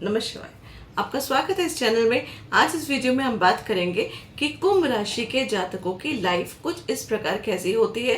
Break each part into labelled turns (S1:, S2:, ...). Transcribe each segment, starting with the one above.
S1: नमस्कार, आपका स्वागत है इस चैनल में। आज इस वीडियो में हम बात करेंगे कि कुंभ राशि के जातकों की लाइफ कुछ इस प्रकार कैसी होती है।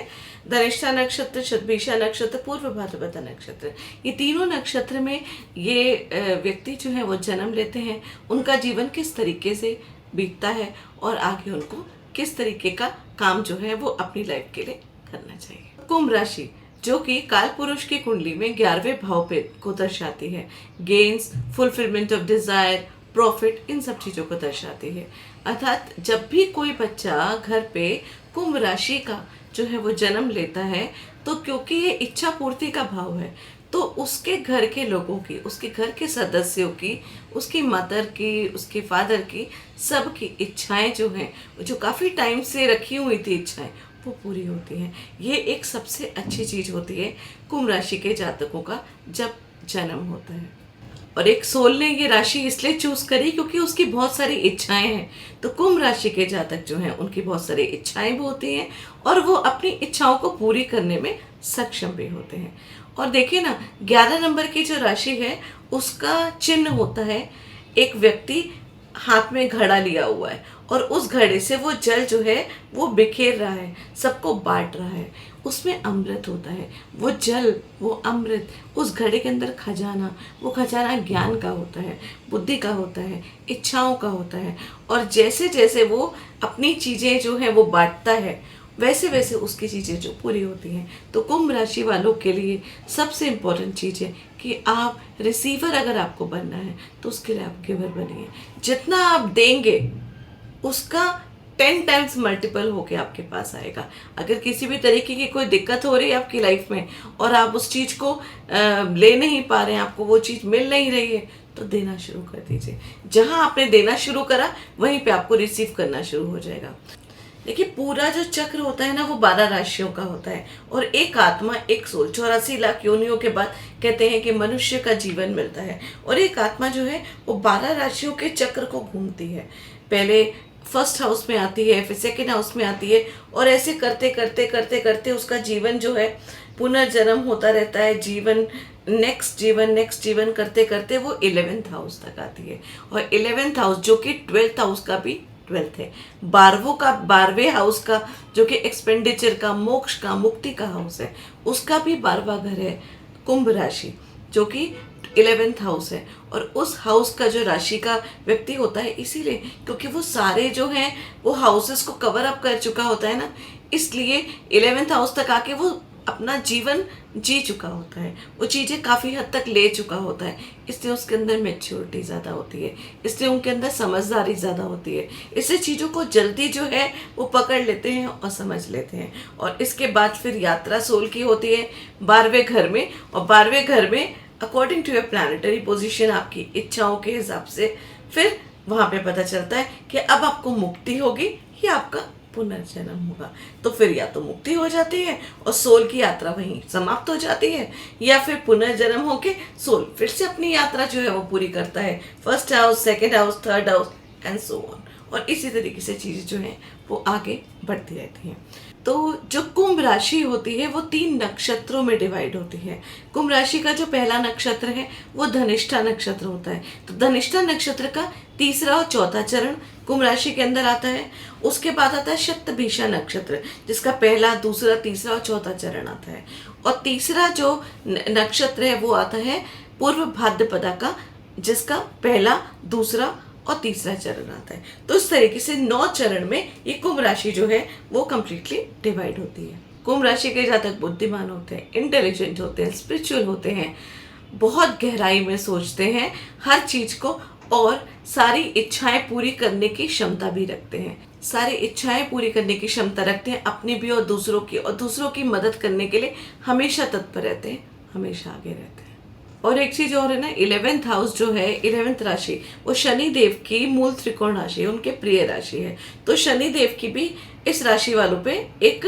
S1: धनिष्ठा नक्षत्र, शतभिषा नक्षत्र, पूर्व भाद्रपदा नक्षत्र, ये तीनों नक्षत्र में ये व्यक्ति जो है वो जन्म लेते हैं। उनका जीवन किस तरीके से बीतता है और आगे उनको किस तरीके का काम जो है वो अपनी लाइफ के लिए करना चाहिए। कुंभ राशि जो कि काल पुरुष की कुंडली में 11वें भाव पे को दर्शाती है। Gains, fulfilment of desire, profit, इन सब चीज़ों को दर्शाती है। अर्थात जब भी कोई बच्चा घर पे कुंभ राशि का जो है वो जन्म लेता है, तो क्योंकि ये इच्छा पूर्ति का भाव है, तो उसके घर के लोगों की, उसके घर के सदस्यों की, उसकी मदर की, उसके फादर की, सबकी इच्छाएं जो हैं, जो काफ़ी टाइम से रखी हुई थी इच्छाएं, वो पूरी होती हैं। ये एक सबसे अच्छी चीज़ होती है कुंभ राशि के जातकों का जब जन्म होता है। और एक सोल ने ये राशि इसलिए चूज करी क्योंकि उसकी बहुत सारी इच्छाएं हैं। तो कुंभ राशि के जातक जो हैं उनकी बहुत सारी इच्छाएं भी होती हैं और वो अपनी इच्छाओं को पूरी करने में सक्षम भी होते हैं। और देखिए ना, 11 नंबर की जो राशि है उसका चिन्ह होता है एक व्यक्ति हाथ में घड़ा लिया हुआ है और उस घड़े से वो जल जो है वो बिखेर रहा है, सबको बांट रहा है। उसमें अमृत होता है, वो जल, वो अमृत, उस घड़े के अंदर खजाना, वो खजाना ज्ञान का होता है, बुद्धि का होता है, इच्छाओं का होता है। और जैसे जैसे वो अपनी चीज़ें जो हैं वो बांटता है, वैसे वैसे उसकी चीज़ें जो पूरी होती हैं। तो कुंभ राशि वालों के लिए सबसे इम्पोर्टेंट चीज़ है कि आप रिसीवर अगर आपको बनना है तो उसके लिए आप गिवर बनिए। जितना आप देंगे उसका 10 टाइम्स मल्टीपल होके आपके पास आएगा। अगर किसी भी तरीके की कोई दिक्कत हो रही है आपकी लाइफ में और आप उस चीज़ को ले नहीं पा रहे हैं, आपको वो चीज़ मिल नहीं रही है, तो देना शुरू कर दीजिए। जहां आपने देना शुरू करा वहीं पे आपको रिसीव करना शुरू हो जाएगा। देखिए, पूरा जो चक्र होता है ना वो 12 राशियों का होता है और एक आत्मा, एक सोल, 84 लाख योनियों के बाद कहते हैं कि मनुष्य का जीवन मिलता है। और एक आत्मा जो है वो 12 राशियों के चक्र को घूमती है। पहले फर्स्ट हाउस में आती है, फिर सेकेंड हाउस में आती है और ऐसे करते करते करते करते उसका जीवन जो है पुनर्जन्म होता रहता है। जीवन नेक्स्ट जीवन नेक्स्ट जीवन करते करते वो 11th हाउस तक आती है। और 11th हाउस जो कि 12th हाउस का भी 12th है, 12वें हाउस का जो कि एक्सपेंडिचर का, मोक्ष का, मुक्ति का हाउस है, उसका भी 12वां घर है कुंभ राशि जो कि 11th हाउस है। और उस हाउस का जो राशि का व्यक्ति होता है, इसीलिए क्योंकि वो सारे जो हैं वो हाउसेस को कवर अप कर चुका होता है ना, इसलिए 11th हाउस तक आके वो अपना जीवन जी चुका होता है, वो चीज़ें काफ़ी हद तक ले चुका होता है। इसलिए उसके अंदर मैच्योरिटी ज़्यादा होती है, इसलिए उनके अंदर समझदारी ज़्यादा होती है। इससे चीज़ों को जल्दी जो है वो पकड़ लेते हैं और समझ लेते हैं। और इसके बाद फिर यात्रा सोल की होती है 12वें घर में। और 12वें घर में according to your planetary position, आपकी इच्छाओं के हिसाब से फिर वहाँ पे पता चलता है कि अब आपको मुक्ति होगी या आपका पुनर्जन्म होगा। तो फिर या तो मुक्ति हो जाती है और सोल की यात्रा वहीं समाप्त हो जाती है, या फिर पुनर्जन्म होके सोल फिर से अपनी यात्रा जो है वो पूरी करता है, first house, second house, third house and so on. और इसी तरीके से चीज़ें जो हैं वो आगे बढ़ती रहती हैं। तो जो कुंभ राशि होती है वो 3 नक्षत्रों में डिवाइड होती है। कुंभ राशि का जो पहला नक्षत्र है वो धनिष्ठा नक्षत्र होता है। तो धनिष्ठा नक्षत्र का 3रा और 4था चरण कुंभ राशि के अंदर आता है। उसके बाद आता है शतभिषा नक्षत्र जिसका पहला, दूसरा, तीसरा और 4था चरण आता है। और तीसरा जो नक्षत्र है वो आता है पूर्व भाद्रपदा का, जिसका पहला, दूसरा और तीसरा चरण आता है। तो इस तरीके से 9 चरण में ये कुंभ राशि जो है वो कंप्लीटली डिवाइड होती है। कुंभ राशि के जातक बुद्धिमान होते हैं, इंटेलिजेंट होते हैं, स्पिरिचुअल होते हैं, बहुत गहराई में सोचते हैं हर चीज़ को और सारी इच्छाएं पूरी करने की क्षमता भी रखते हैं। सारी इच्छाएं पूरी करने की क्षमता रखते हैं, अपनी भी और दूसरों की मदद करने के लिए हमेशा तत्पर रहते हैं, हमेशा आगे रहते हैं। और एक चीज और है ना, 11th हाउस जो है, 11th राशि, वो शनि देव की मूल त्रिकोण राशि है, उनके प्रिय राशि है। तो शनि देव की भी इस राशि वालों पे एक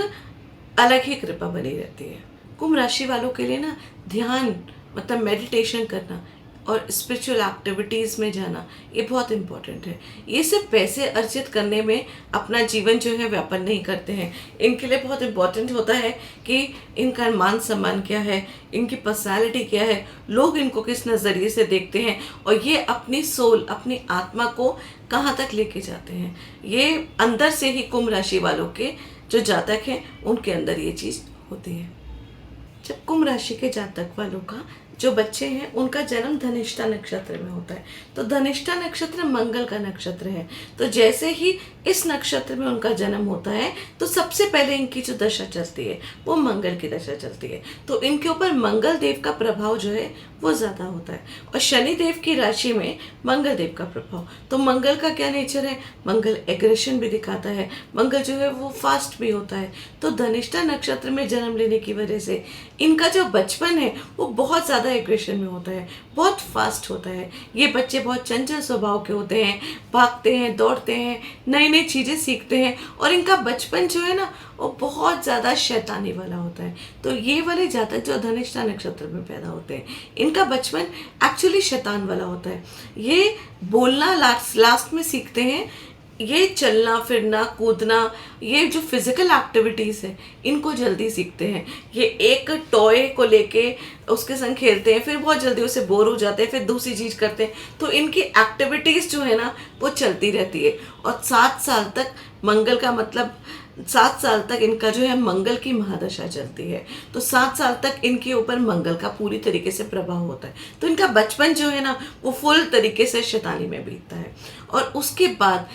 S1: अलग ही कृपा बनी रहती है। कुंभ राशि वालों के लिए ना ध्यान मतलब मेडिटेशन करना और स्पिरिचुअल एक्टिविटीज़ में जाना, ये बहुत इम्पोर्टेंट है। ये सिर्फ पैसे अर्जित करने में अपना जीवन जो है व्यापन नहीं करते हैं। इनके लिए बहुत इम्पोर्टेंट होता है कि इनका मान सम्मान क्या है, इनकी पर्सनालिटी क्या है, लोग इनको किस नज़रिए से देखते हैं, और ये अपनी सोल, अपनी आत्मा को कहाँ तक लेके जाते हैं। ये अंदर से ही कुंभ राशि वालों के जो जातक हैं उनके अंदर ये चीज़ होती है। जब कुंभ राशि के जातक वालों का जो बच्चे हैं उनका जन्म धनिष्ठा नक्षत्र में होता है, तो धनिष्ठा नक्षत्र मंगल का नक्षत्र है। तो जैसे ही इस नक्षत्र में उनका जन्म होता है तो सबसे पहले इनकी जो दशा चलती है वो मंगल की दशा चलती है। तो इनके ऊपर मंगल देव का प्रभाव जो है वो ज़्यादा होता है, और शनि देव की राशि में मंगल देव का प्रभाव। तो मंगल का क्या नेचर है, मंगल एग्रेशन भी दिखाता है, मंगल जो है वो फास्ट भी होता है। तो धनिष्ठा नक्षत्र में जन्म लेने की वजह से इनका जो बचपन है वो बहुत ज़्यादा एग्रेशन में होता है, बहुत फास्ट होता है। ये बच्चे बहुत चंचल स्वभाव के होते हैं, भागते हैं, दौड़ते हैं, नई नई चीज़ें सीखते हैं, और इनका बचपन जो है ना वो बहुत ज़्यादा शैतानी वाला होता है। तो ये वाले जातक जो धनिष्ठा नक्षत्र में पैदा होते हैं इनका बचपन एक्चुअली शैतान वाला होता है। ये बोलना लास्ट में सीखते हैं, ये चलना फिरना कूदना, ये जो फिजिकल एक्टिविटीज़ है इनको जल्दी सीखते हैं। ये एक टॉय को लेके उसके संग खेलते हैं, फिर बहुत जल्दी उसे बोर हो जाते हैं, फिर दूसरी चीज़ करते हैं। तो इनकी एक्टिविटीज़ जो है ना वो चलती रहती है। और 7 साल तक मंगल का मतलब 7 साल तक इनका जो है मंगल की महादशा चलती है। तो 7 साल तक इनके ऊपर मंगल का पूरी तरीके से प्रभाव होता है। तो इनका बचपन जो है ना वो फुल तरीके से शैतानी में बीतता है। और उसके बाद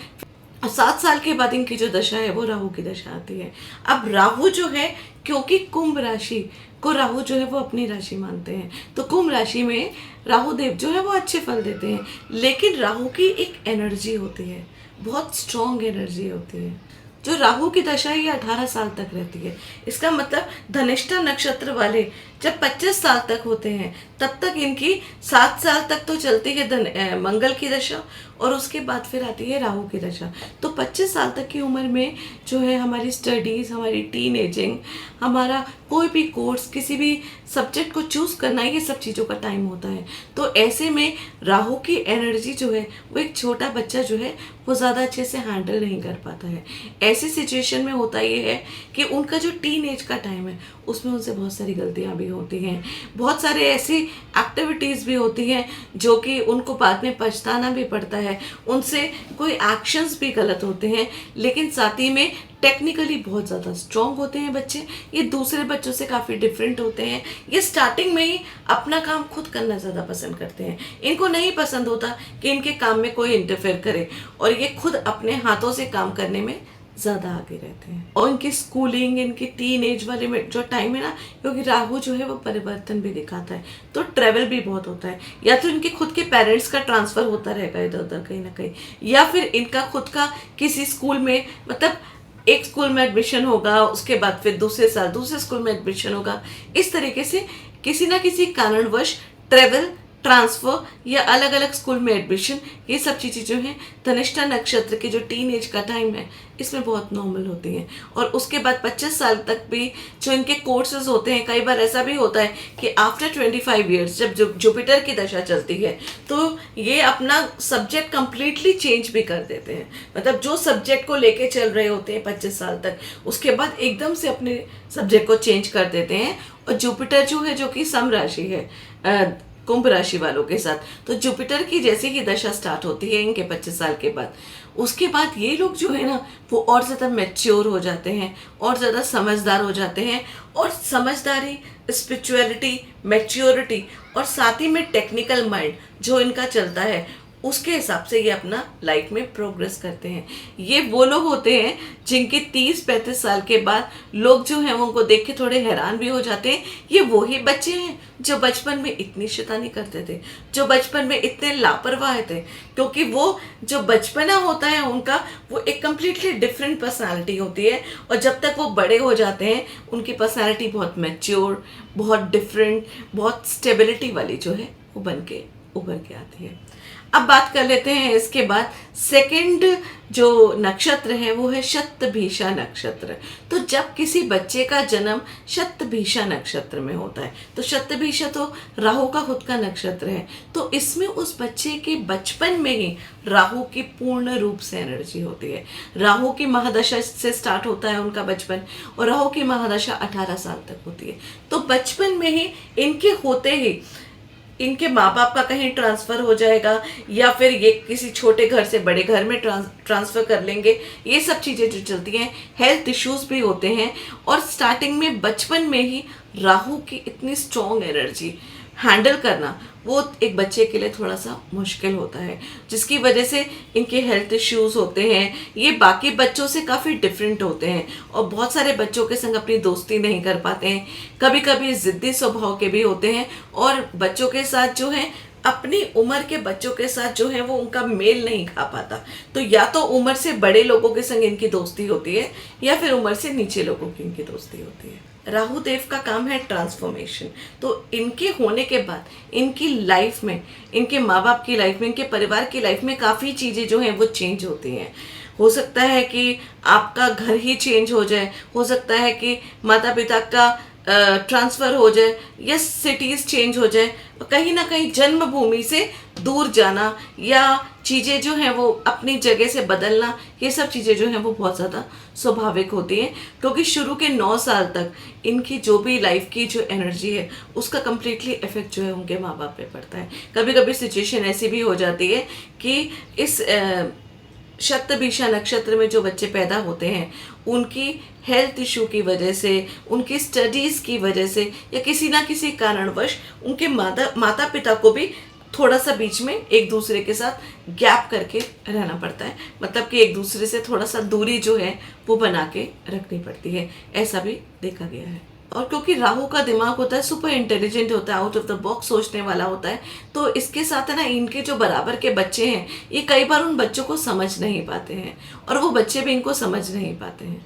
S1: 7 साल के बाद इनकी जो दशा है वो राहु की दशा आती है। अब राहु जो है, क्योंकि कुंभ राशि को राहु जो है वो अपनी राशि मानते हैं, तो कुंभ राशि में राहु देव जो है वो अच्छे फल देते हैं। लेकिन राहु की एक एनर्जी होती है, बहुत स्ट्रॉन्ग एनर्जी होती है। जो राहु की दशा ये 18 साल तक रहती है। इसका मतलब धनिष्ठा नक्षत्र वाले जब 25 साल तक होते हैं तब तक इनकी 7 साल तक तो चलती है मंगल की दशा, और उसके बाद फिर आती है राहु की दशा। तो 25 साल तक की उम्र में जो है हमारी स्टडीज़, हमारी टीन एजिंग, हमारा कोई भी कोर्स, किसी भी सब्जेक्ट को चूज़ करना, ये सब चीज़ों का टाइम होता है। तो ऐसे में राहु की एनर्जी जो है वो एक छोटा बच्चा जो है वो ज़्यादा अच्छे से हैंडल नहीं कर पाता है। ऐसी सिचुएशन में होता ये है कि उनका जो टीन एज का टाइम है उसमें उनसे बहुत सारी गलतियां भी होती हैं, बहुत सारे ऐसी एक्टिविटीज़ भी होती हैं जो कि उनको बाद में पछताना भी पड़ता है, उनसे कोई एक्शंस भी गलत होते हैं। लेकिन साथ ही में टेक्निकली बहुत ज़्यादा स्ट्रॉन्ग होते हैं बच्चे, ये दूसरे बच्चों से काफ़ी डिफरेंट होते हैं। ये स्टार्टिंग में ही अपना काम खुद करना ज़्यादा पसंद करते हैं। इनको नहीं पसंद होता कि इनके काम में कोई इंटरफेयर करे, और ये खुद अपने हाथों से काम करने में ज़्यादा आगे रहते हैं। और इनकी स्कूलिंग, इनकी टीन एज वाले में जो टाइम है ना, क्योंकि राहु जो है वो परिवर्तन भी दिखाता है, तो ट्रैवल भी बहुत होता है। या तो इनके खुद के पेरेंट्स का ट्रांसफ़र होता रहेगा इधर उधर कहीं ना कहीं, या फिर इनका खुद का किसी स्कूल में, मतलब एक स्कूल में एडमिशन होगा, उसके बाद फिर दूसरे साल दूसरे स्कूल में एडमिशन होगा। इस तरीके से किसी ना किसी कारणवश ट्रैवल, ट्रांसफ़र या अलग अलग स्कूल में एडमिशन, ये सब चीज़ें जो हैं धनिष्ठा नक्षत्र के जो टीन एज का टाइम है इसमें बहुत नॉर्मल होती हैं। और उसके बाद 25 साल तक भी जो इनके कोर्सेज होते हैं, कई बार ऐसा भी होता है कि आफ्टर 25 ईयर्स जब जुपिटर की दशा चलती है तो ये अपना सब्जेक्ट कंप्लीटली चेंज भी कर देते हैं। मतलब जो सब्जेक्ट को लेके चल रहे होते हैं 25 साल तक, उसके बाद एकदम से अपने सब्जेक्ट को चेंज कर देते हैं। और जुपिटर जो है, जो कि सम राशि है कुंभ राशि वालों के साथ, तो जुपिटर की जैसे ही दशा स्टार्ट होती है इनके 25 साल के बाद, उसके बाद ये लोग जो है ना वो और ज़्यादा मैच्योर हो जाते हैं, और ज़्यादा समझदार हो जाते हैं। और समझदारी, स्पिरिचुअलिटी, मैच्योरिटी और साथ ही में टेक्निकल माइंड जो इनका चलता है, उसके हिसाब से ये अपना लाइफ में प्रोग्रेस करते हैं। ये वो लोग होते हैं जिनके 30-35 साल के बाद लोग जो हैं वो उनको देख के थोड़े हैरान भी हो जाते हैं। ये वही बच्चे हैं जो बचपन में इतनी शैतानी करते थे, जो बचपन में इतने लापरवाह थे, क्योंकि वो जो बचपना होता है उनका, वो एक कम्प्लीटली डिफरेंट पर्सनालिटी होती है। और जब तक वो बड़े हो जाते हैं उनकी पर्सनालिटी बहुत मैच्योर, बहुत डिफरेंट, बहुत स्टेबिलिटी वाली जो है वो बन के उभर के आती है। अब बात कर लेते हैं इसके बाद सेकंड जो नक्षत्र है वो है शतभिषा नक्षत्र। तो जब किसी बच्चे का जन्म शतभिषा नक्षत्र में होता है, तो शतभिषा तो राहु का खुद का नक्षत्र है, तो इसमें उस बच्चे के बचपन में ही राहु की पूर्ण रूप से एनर्जी होती है। राहु की महादशा से स्टार्ट होता है उनका बचपन, और राहु की महादशा 18 साल तक होती है। तो बचपन में ही इनके होते ही इनके माँ बाप का कहीं ट्रांसफ़र हो जाएगा, या फिर ये किसी छोटे घर से बड़े घर में ट्रांसफ़र कर लेंगे। ये सब चीज़ें जो चलती हैं, हेल्थ इश्यूज भी होते हैं। और स्टार्टिंग में बचपन में ही राहु की इतनी स्ट्रॉन्ग एनर्जी हैंडल करना वो एक बच्चे के लिए थोड़ा सा मुश्किल होता है, जिसकी वजह से इनके हेल्थ इश्यूज होते हैं। ये बाकी बच्चों से काफ़ी डिफरेंट होते हैं और बहुत सारे बच्चों के संग अपनी दोस्ती नहीं कर पाते हैं। कभी कभी ज़िद्दी स्वभाव के भी होते हैं, और बच्चों के साथ जो है अपनी उम्र के बच्चों के साथ जो है वो उनका मेल नहीं खा पाता। तो या तो उम्र से बड़े लोगों के संग इनकी दोस्ती होती है, या फिर उम्र से नीचे लोगों की इनकी दोस्ती होती है। राहु देव का काम है ट्रांसफॉर्मेशन। तो इनके होने के बाद इनकी लाइफ में, इनके माँ बाप की लाइफ में, इनके परिवार की लाइफ में काफ़ी चीज़ें जो हैं वो चेंज होती हैं। हो सकता है कि आपका घर ही चेंज हो जाए, हो सकता है कि माता पिता का ट्रांसफ़र हो जाए, या सिटीज़ चेंज हो जाए, कहीं ना कहीं जन्मभूमि से दूर जाना, या चीज़ें जो हैं वो अपनी जगह से बदलना, ये सब चीज़ें जो हैं वो बहुत ज़्यादा स्वाभाविक होती हैं। क्योंकि शुरू के 9 साल तक इनकी जो भी लाइफ की जो एनर्जी है उसका कम्प्लीटली इफेक्ट जो है उनके माँ बाप पे पड़ता है। कभी कभी सिचुएशन ऐसी भी हो जाती है कि इस शतभिषा नक्षत्र में जो बच्चे पैदा होते हैं उनकी हेल्थ इशू की वजह से, उनकी स्टडीज़ की वजह से, या किसी ना किसी कारणवश उनके माता पिता को भी थोड़ा सा बीच में एक दूसरे के साथ गैप करके रहना पड़ता है। मतलब कि एक दूसरे से थोड़ा सा दूरी जो है वो बना के रखनी पड़ती है, ऐसा भी देखा गया है। और क्योंकि राहु का दिमाग होता है सुपर इंटेलिजेंट होता है, आउट ऑफ द बॉक्स सोचने वाला होता है, तो इसके साथ है ना इनके जो बराबर के बच्चे हैं ये कई बार उन बच्चों को समझ नहीं पाते हैं, और वो बच्चे भी इनको समझ नहीं पाते हैं।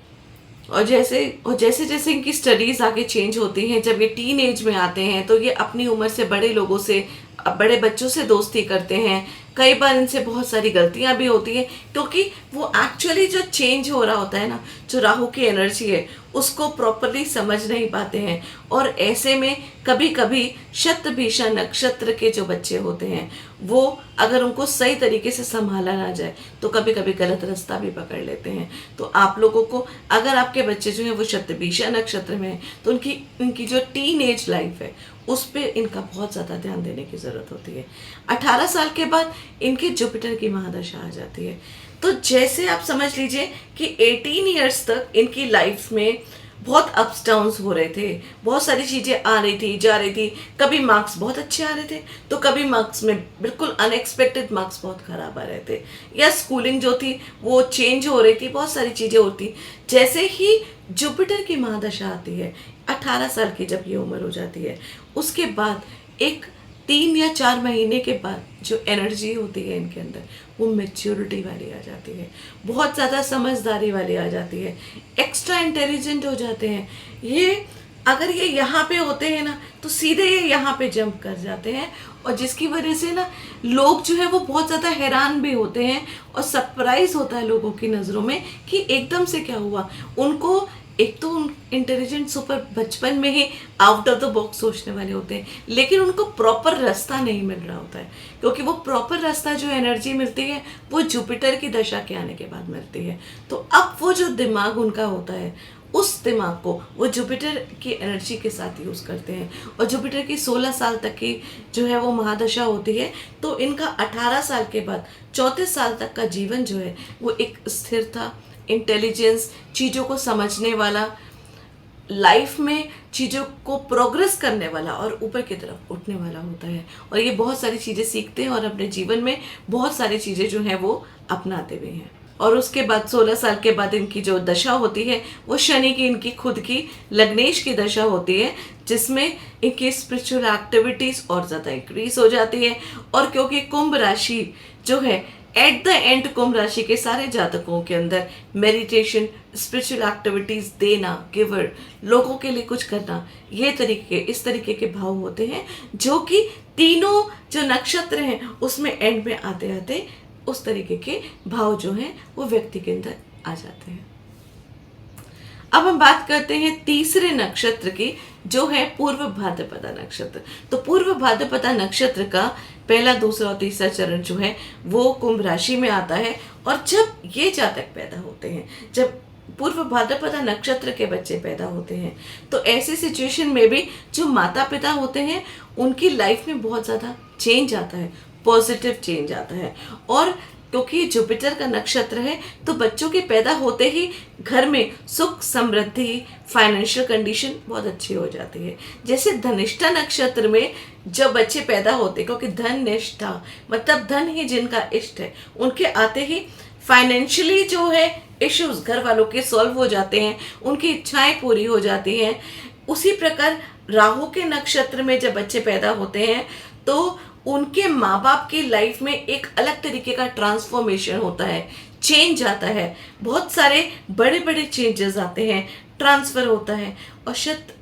S1: और जैसे जैसे इनकी स्टडीज़ आगे चेंज होती हैं, जब ये टीन एज में आते हैं तो ये अपनी उम्र से बड़े लोगों से, बड़े बच्चों से दोस्ती करते हैं। कई बार इनसे बहुत सारी गलतियां भी होती हैं, क्योंकि वो एक्चुअली जो चेंज हो रहा होता है ना, जो राहु की एनर्जी है उसको प्रॉपरली समझ नहीं पाते हैं। और ऐसे में कभी कभी शतभिषा नक्षत्र के जो बच्चे होते हैं वो अगर उनको सही तरीके से संभाला ना जाए तो कभी कभी गलत रास्ता भी पकड़ लेते हैं। तो आप लोगों को, अगर आपके बच्चे जो हैं वो शतभिषा नक्षत्र में हैं, तो उनकी जो टीन एज लाइफ है उस पर इनका बहुत ज़्यादा ध्यान देने की ज़रूरत होती है। 18 साल के बाद इनके जुपिटर की महादशा आ जाती है। तो जैसे आप समझ लीजिए कि 18 ईयर्स तक इनकी लाइफ में बहुत अप्स डाउन्स हो रहे थे, बहुत सारी चीज़ें आ रही थी, जा रही थी। कभी मार्क्स बहुत अच्छे आ रहे थे, तो कभी मार्क्स में बिल्कुल अनएक्सपेक्टेड मार्क्स बहुत ख़राब आ रहे थे, या स्कूलिंग जो थी वो चेंज हो रही थी, बहुत सारी चीज़ें होती। जैसे ही जुपिटर की महादशा आती है, 18 साल की जब ये उम्र हो जाती है, उसके बाद एक 3 या 4 महीने के बाद जो एनर्जी होती है इनके अंदर वो मैच्योरिटी वाली आ जाती है, बहुत ज़्यादा समझदारी वाली आ जाती है, एक्स्ट्रा इंटेलिजेंट हो जाते हैं। ये अगर ये यहाँ पे होते हैं ना तो सीधे ये यहाँ पे जंप कर जाते हैं, और जिसकी वजह से ना लोग जो है वो बहुत ज़्यादा हैरान भी होते हैं, और सरप्राइज होता है लोगों की नज़रों में कि एकदम से क्या हुआ। उनको एक तो इंटेलिजेंट सुपर बचपन में ही आउट ऑफ द बॉक्स सोचने वाले होते हैं, लेकिन उनको प्रॉपर रास्ता नहीं मिल रहा होता है, क्योंकि वो प्रॉपर रास्ता जो एनर्जी मिलती है वो जुपिटर की दशा के आने के बाद मिलती है। तो अब वो जो दिमाग उनका होता है उस दिमाग को वो जुपिटर की एनर्जी के साथ यूज़ करते हैं। और जुपिटर की 16 साल तक की जो है वो महादशा होती है, तो इनका 18 साल के बाद 34 साल तक का जीवन जो है वो एक स्थिरता, इंटेलिजेंस, चीज़ों को समझने वाला, लाइफ में चीज़ों को प्रोग्रेस करने वाला और ऊपर की तरफ उठने वाला होता है। और ये बहुत सारी चीज़ें सीखते हैं और अपने जीवन में बहुत सारी चीज़ें जो हैं वो अपनाते भी हैं। और उसके बाद 16 साल के बाद इनकी जो दशा होती है वो शनि की, इनकी खुद की लग्नेश की दशा होती है, जिसमें इनकी स्पिरिचुअल एक्टिविटीज़ और ज़्यादा इंक्रीज हो जाती है। और क्योंकि कुंभ राशि जो है एट द एंड कुंभ राशि के सारे जातकों के अंदर मेडिटेशन, स्पिरिचुअल एक्टिविटीज देना, गिवर, लोगों के लिए कुछ करना, इस तरीके के भाव होते हैं जो कि तीनों जो नक्षत्र हैं उसमें एंड में आते आते उस तरीके के भाव जो हैं वो व्यक्ति के अंदर आ जाते हैं। अब हम बात करते हैं तीसरे नक्षत्र की, जो है पूर्व भाद्रपदा नक्षत्र। तो पूर्व भाद्रपदा नक्षत्र का पहला, दूसरा और तीसरा चरण जो है वो कुंभ राशि में आता है। और जब ये जातक पैदा होते हैं, जब पूर्व भाद्रपदा नक्षत्र के बच्चे पैदा होते हैं, तो ऐसी सिचुएशन में भी जो माता पिता होते हैं उनकी लाइफ में बहुत ज़्यादा चेंज आता है, पॉजिटिव चेंज आता है। और क्योंकि जुपिटर का नक्षत्र है तो बच्चों के पैदा होते ही घर में सुख, समृद्धि, फाइनेंशियल कंडीशन बहुत अच्छी हो जाती है। जैसे धनिष्ठा नक्षत्र में जब बच्चे पैदा होते, क्योंकि धन निष्ठा मतलब धन ही जिनका इष्ट है, उनके आते ही फाइनेंशियली जो है इश्यूज घर वालों के सॉल्व हो जाते हैं, उनकी इच्छाएं पूरी हो जाती हैं। उसी प्रकार राहु के नक्षत्र में जब बच्चे पैदा होते हैं तो उनके माँ बाप की लाइफ में एक अलग तरीके का ट्रांसफॉर्मेशन होता है, चेंज आता है, बहुत सारे बड़े बड़े चेंजेस आते हैं, ट्रांसफर होता है।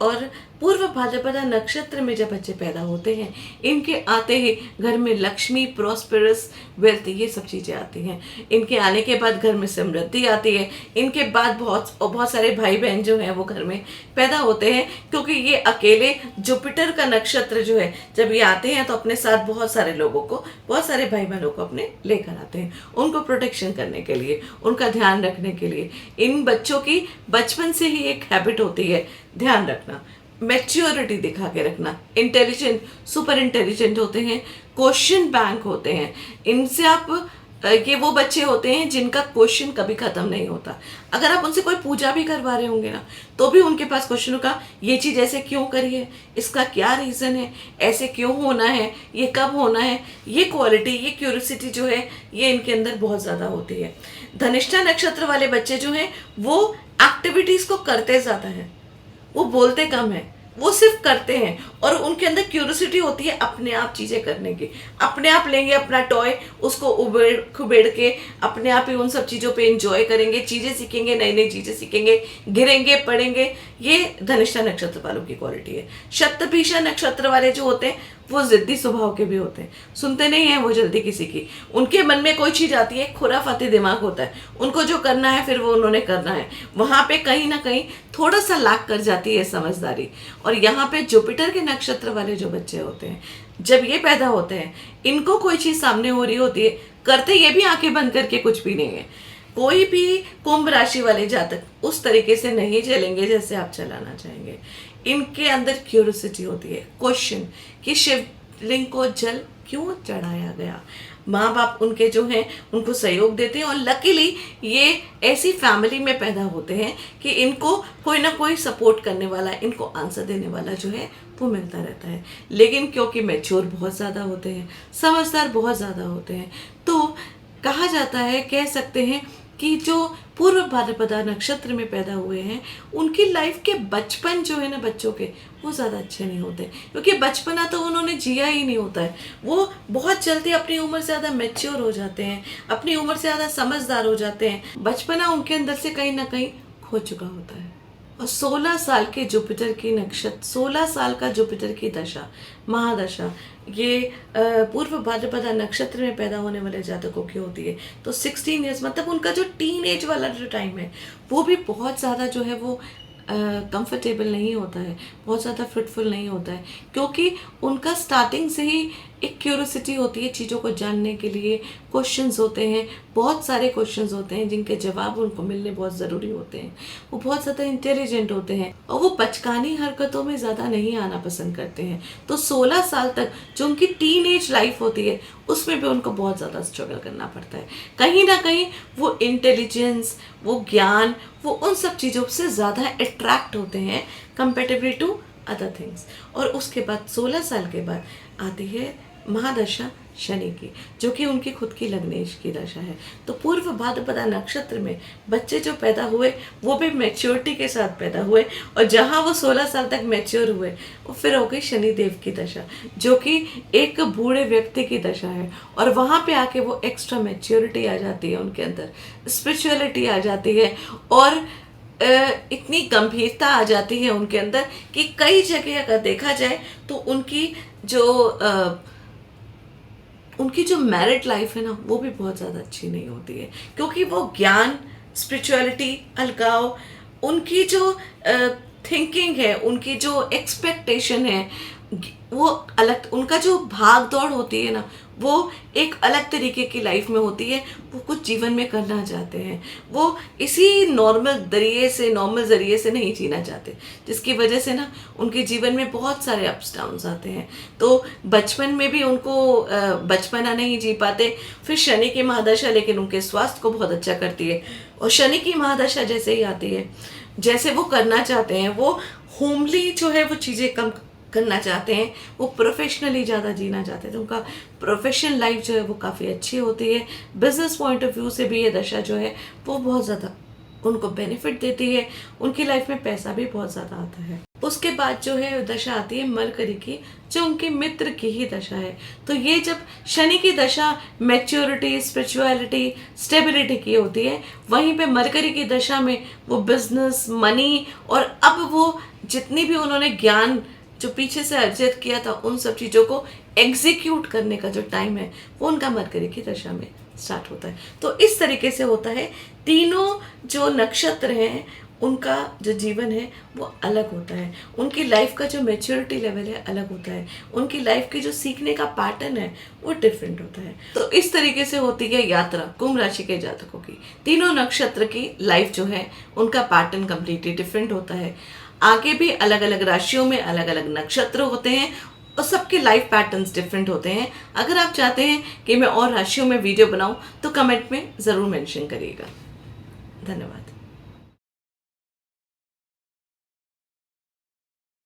S1: और पूर्व भाद्रपदा नक्षत्र में जब बच्चे पैदा होते हैं, इनके आते ही घर में लक्ष्मी, प्रॉस्पेरस, वेल्थ, ये सब चीज़ें आती हैं। इनके आने के बाद घर में समृद्धि आती है। इनके बाद बहुत सारे भाई बहन जो हैं वो घर में पैदा होते हैं, क्योंकि ये अकेले जुपिटर का नक्षत्र जो है जब ये आते हैं तो अपने साथ बहुत सारे लोगों को, बहुत सारे भाई बहनों को अपने लेकर आते हैं, उनको प्रोटेक्शन करने के लिए, उनका ध्यान रखने के लिए। इन बच्चों की बचपन से ही एक हैबिट होती है ध्यान रखना, मैच्योरिटी दिखा के रखना, इंटेलिजेंट, सुपर इंटेलिजेंट होते हैं, क्वेश्चन बैंक होते हैं। इनसे आप ये वो बच्चे होते हैं जिनका क्वेश्चन कभी खत्म नहीं होता। अगर आप उनसे कोई पूजा भी करवा रहे होंगे ना, तो भी उनके पास क्वेश्चन होगा, ये चीज़ ऐसे क्यों करी है, इसका क्या रीज़न है, ऐसे क्यों होना है, ये कब होना है। ये क्वालिटी, ये क्यूरियोसिटी जो है ये इनके अंदर बहुत ज़्यादा होती है। धनिष्ठा नक्षत्र वाले बच्चे जो हैं वो एक्टिविटीज़ को करते ज़्यादा हैं, वो बोलते कम है, वो सिर्फ करते हैं। और उनके अंदर क्यूरियोसिटी होती है अपने आप चीज़ें करने की। अपने आप लेंगे अपना टॉय, उसको उबेड़ खुबेड़ के अपने आप ही उन सब चीज़ों पे एंजॉय करेंगे, चीज़ें सीखेंगे, नई नई चीज़ें सीखेंगे, गिरेंगे, पढ़ेंगे। ये धनिष्ठा नक्षत्र वालों की क्वालिटी है। शतभिषा नक्षत्र वाले जो होते हैं वो जिद्दी स्वभाव के भी होते हैं, सुनते नहीं हैं वो जल्दी किसी की। उनके मन में कोई चीज़ आती है, खुराफाती दिमाग होता है, उनको जो करना है फिर वो उन्होंने करना है। वहाँ पे कहीं ना कहीं थोड़ा सा लाख कर जाती है समझदारी। और यहाँ पे जुपिटर के नक्षत्र वाले जो बच्चे होते हैं, जब ये पैदा होते हैं, इनको कोई चीज़ सामने हो रही होती है, करते ये भी आंखें बंद करके कुछ भी नहीं है। कोई भी कुंभ राशि वाले जातक उस तरीके से नहीं चलेंगे जैसे आप चलाना चाहेंगे। इनके अंदर क्यूरियोसिटी होती है, क्वेश्चन कि शिवलिंग को जल क्यों चढ़ाया गया। माँ बाप उनके जो हैं उनको सहयोग देते हैं। और लकीली ये ऐसी फैमिली में पैदा होते हैं कि इनको कोई ना कोई सपोर्ट करने वाला, इनको आंसर देने वाला जो है वो मिलता रहता है। लेकिन क्योंकि मैच्योर बहुत ज़्यादा होते हैं, समझदार बहुत ज़्यादा होते हैं, तो कहा जाता है, कह सकते हैं कि जो पूर्व भाद्रपदा नक्षत्र में पैदा हुए हैं उनकी लाइफ के बचपन जो है ना बच्चों के, वो ज़्यादा अच्छे नहीं होते, क्योंकि बचपना तो उन्होंने जिया ही नहीं होता है। वो बहुत जल्दी अपनी उम्र से ज़्यादा मैच्योर हो जाते हैं, अपनी उम्र से ज़्यादा समझदार हो जाते हैं। बचपना उनके अंदर से कहीं ना कहीं खो चुका होता है। और 16 साल के जुपिटर की नक्षत्र, 16 साल का जुपिटर की दशा, महादशा, ये पूर्व भाद्रपदा नक्षत्र में पैदा होने वाले जातकों की होती है। तो 16 ईयर्स मतलब उनका जो टीन एज वाला जो टाइम है वो भी बहुत ज़्यादा जो है वो कंफर्टेबल नहीं होता है, बहुत ज़्यादा फ्रूटफुल नहीं होता है, क्योंकि उनका स्टार्टिंग से ही एक क्यूरियोसिटी होती है चीज़ों को जानने के लिए। क्वेश्चंस होते हैं, बहुत सारे क्वेश्चंस होते हैं जिनके जवाब उनको मिलने बहुत ज़रूरी होते हैं। वो बहुत ज़्यादा इंटेलिजेंट होते हैं और वो बचकानी हरकतों में ज़्यादा नहीं आना पसंद करते हैं। तो 16 साल तक जो उनकी टीन एज लाइफ होती है उसमें भी उनको बहुत ज़्यादा स्ट्रगल करना पड़ता है। कहीं ना कहीं वो इंटेलिजेंस, वो ज्ञान, वो उन सब चीज़ों से ज़्यादा अट्रैक्ट होते हैं कंपेरेटिवली टू अदर थिंग्स। और उसके बाद 16 साल के बाद आती है महादशा शनि की, जो कि उनकी खुद की लग्नेश की दशा है। तो पूर्व भाद्रपदा नक्षत्र में बच्चे जो पैदा हुए वो भी मैच्योरिटी के साथ पैदा हुए, और जहाँ वो 16 साल तक मैच्योर हुए वो फिर हो गई शनिदेव की दशा, जो कि एक बूढ़े व्यक्ति की दशा है। और वहाँ पे आके वो एक्स्ट्रा मैच्योरिटी आ जाती है उनके अंदर, स्पिरिचुअलिटी आ जाती है, और इतनी गंभीरता आ जाती है उनके अंदर कि कई जगह अगर देखा जाए तो उनकी जो मैरिड लाइफ है ना वो भी बहुत ज़्यादा अच्छी नहीं होती है, क्योंकि वो ज्ञान, स्पिरिचुअलिटी, अलगाव, उनकी जो थिंकिंग है, उनकी जो एक्सपेक्टेशन है, वो अलग, उनका जो भाग दौड़ होती है ना वो एक अलग तरीके की लाइफ में होती है। वो कुछ जीवन में करना चाहते हैं, वो इसी नॉर्मल ज़रिए से नहीं जीना चाहते, जिसकी वजह से ना उनके जीवन में बहुत सारे अप्स डाउन्स आते हैं। तो बचपन में भी उनको बचपना नहीं जी पाते। फिर शनि की महादशा लेकिन उनके स्वास्थ्य को बहुत अच्छा करती है, और शनि की महादशा जैसे ही आती है, जैसे वो करना चाहते हैं, वो होमली जो है वो चीज़ें कम करना चाहते हैं, वो प्रोफेशनली ज़्यादा जीना चाहते हैं, तो उनका प्रोफेशनल लाइफ जो है वो काफ़ी अच्छी होती है। बिजनेस पॉइंट ऑफ व्यू से भी ये दशा जो है वो बहुत ज़्यादा उनको बेनिफिट देती है, उनकी लाइफ में पैसा भी बहुत ज़्यादा आता है। उसके बाद जो है दशा आती है मरकरी की, जो उनके मित्र की ही दशा है। तो ये जब शनि की दशा मैच्योरिटी, स्पिरिचुअलिटी, स्टेबिलिटी की होती है, वहीं पे मरकरी की दशा में वो बिजनेस, मनी, और अब वो जितनी भी उन्होंने ज्ञान जो पीछे से अर्जित किया था उन सब चीज़ों को एग्जीक्यूट करने का जो टाइम है वो उनका मरकरी की दशा में स्टार्ट होता है। तो इस तरीके से होता है। तीनों जो नक्षत्र हैं उनका जो जीवन है वो अलग होता है, उनकी लाइफ का जो मैच्योरिटी लेवल है अलग होता है, उनकी लाइफ की जो सीखने का पैटर्न है वो डिफरेंट होता है। तो इस तरीके से होती है यात्रा कुंभ राशि के जातकों की। तीनों नक्षत्र की लाइफ जो है उनका पैटर्न कंप्लीटली डिफरेंट होता है। आगे भी अलग अलग राशियों में अलग अलग नक्षत्र होते हैं और सबके लाइफ पैटर्न्स डिफरेंट होते हैं। अगर आप चाहते हैं कि मैं और राशियों में वीडियो बनाऊं तो कमेंट में ज़रूर मेंशन करिएगा। धन्यवाद।